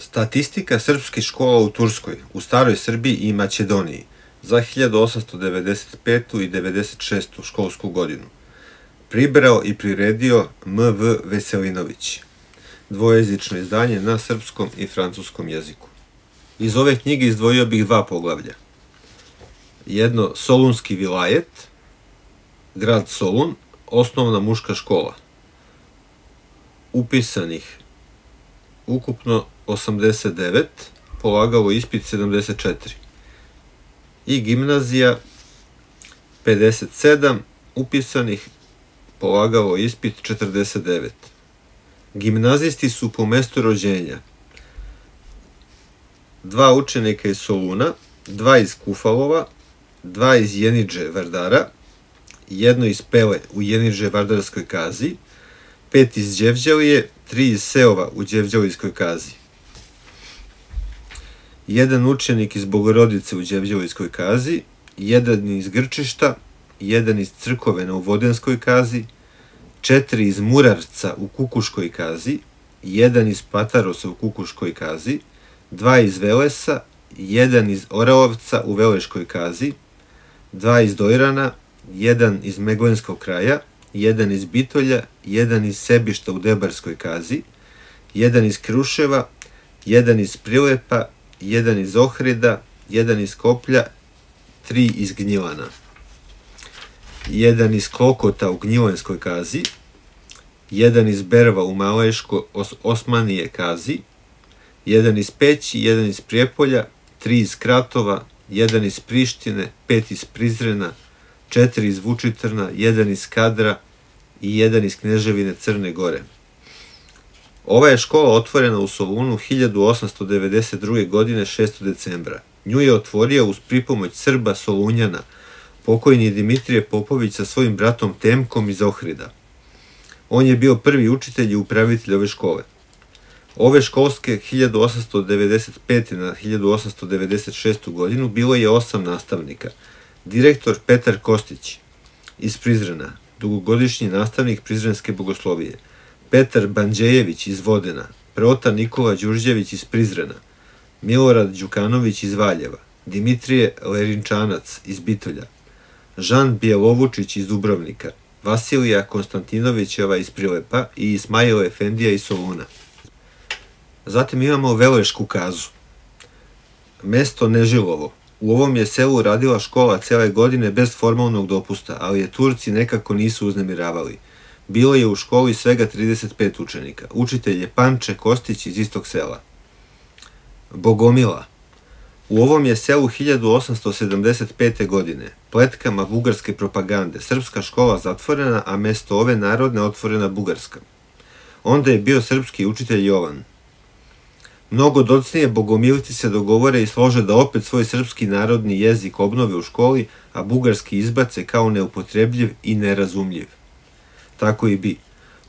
Statistika srpskih škola u Turskoj, u staroj Srbiji i Makedoniji za 1895. i 96. školsku godinu pribrao i priredio M.V. Veselinović, dvojezično izdanje na srpskom i francuskom jeziku. Iz ove knjige izdvojio bih dva poglavlja. Jedno, Solunski vilajet, grad Solun, osnovna muška škola. Upisanih ukupno 89, polagalo ispit 74. I gimnazija 57, upisanih, polagalo ispit 49. Gimnazisti su po mestu rođenja: dva učenika iz Soluna, dva iz Kufalova, dva iz Jenidže Vardara, jedno iz Pele u Jenidže Vardarskoj kazi, 5 iz Đevđelije, 3 iz Seova u Đevđelijskoj kazi. Jedan učenik iz Bogorodice u Đevđelijskoj kazi, jedan iz Grčišta, jedan iz Crkovena u Vodenskoj kazi, 4 iz Murarca u Kukuškoj kazi, jedan iz Patarosa u Kukuškoj kazi, 2 iz Velesa, jedan iz Oraovca u Veleškoj kazi, 2 iz Dojrana, jedan iz Meglenskog kraja, jedan iz Bitolja, jedan iz Sebišta u Debarskoj kazi, jedan iz Kruševa, jedan iz Prilepa, jedan iz Ohrida, jedan iz Koplja, 3 iz Gnjilana, jedan iz Klokota u Gnjilanskoj kazi, jedan iz Berva u Maleško Osmanije kazi, jedan iz Peći, jedan iz Prijepolja, 3 iz Kratova, jedan iz Prištine, 5 iz Prizrena, 4 iz Vučitrna, jedan iz Kadra i jedan iz Kneževine Crne Gore. Ova je škola otvorena u Solunu 1892. godine 6. decembra. Nju je otvorio uz pripomoć Srba Solunjana, pokojni Dimitrije Popović sa svojim bratom Temkom iz Ohrida. On je bio prvi učitelj i upravitelj ove škole. Ove školske 1895. na 1896. godinu bilo je 8 nastavnika. Direktor Petar Kostić iz Prizrena, dugogodišnji nastavnik Prizrenske bogoslovije, Petar Banđejević iz Vodena, Proota Nikola Đurđević iz Prizrena, Milorad Đukanović iz Valjeva, Dimitrije Lerinčanac iz Bitolja, Žan Bjelovučić iz Dubrovnika, Vasilija Konstantinovićeva iz Prilepa i Ismail Efendija iz Soluna. Zatim imamo Velešku kazu. Mesto Nežilovo. U ovom je selu radila škola cele godine bez formalnog dopusta, ali je Turci nekako nisu uznemiravali. Bilo je u školi svega 35 učenika. Učitelj je Panče Kostić iz istog sela. Bogomila. U ovom je selu 1875. godine, pletkama bugarske propagande, srpska škola zatvorena, a mesto ove narodne otvorena bugarska. Onda je bio srpski učitelj Jovan. Mnogo docnije bogomilci se dogovore i slože da opet svoj srpski narodni jezik obnove u školi, a bugarski izbace kao neupotrebljiv i nerazumljiv. Tako i bi.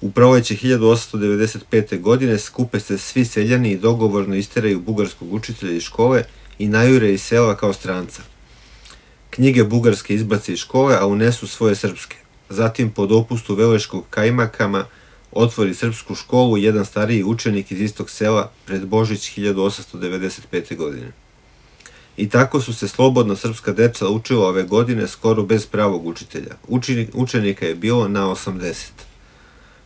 U proleće 1895. godine skupe se svi seljani i dogovorno isteraju bugarskog učitelja iz škole i najure iz sela kao stranca. Knjige bugarske izbace iz škole, a unesu svoje srpske. Zatim, po dopustu Veleškog kajmakama, otvori srpsku školu jedan stariji učenik iz istog sela pred Božić 1895. godine. I tako su se slobodno srpska deca učila ove godine skoro bez pravog učitelja. Učenika je bilo na 80.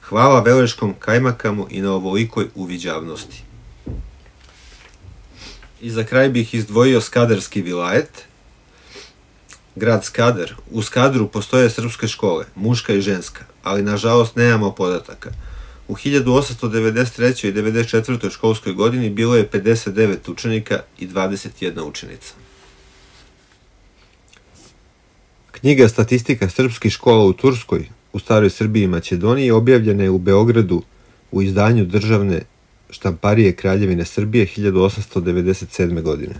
Hvala Veleškom kajmakamu i na ovolikoj uviđavnosti. I za kraj bih izdvojio Skadarski vilajet, grad Skadar. U Skadru postoje srpske škole, muška i ženska, ali nažalost nemamo podataka. U 1893. i 94. školskoj godini bilo je 59 učenika i 21 učenica. Knjiga Statistika srpskih škola u Turskoj, u staroj Srbiji i Makedoniji objavljena je u Beogradu u izdanju Državne štamparije Kraljevine Srbije 1897. godine.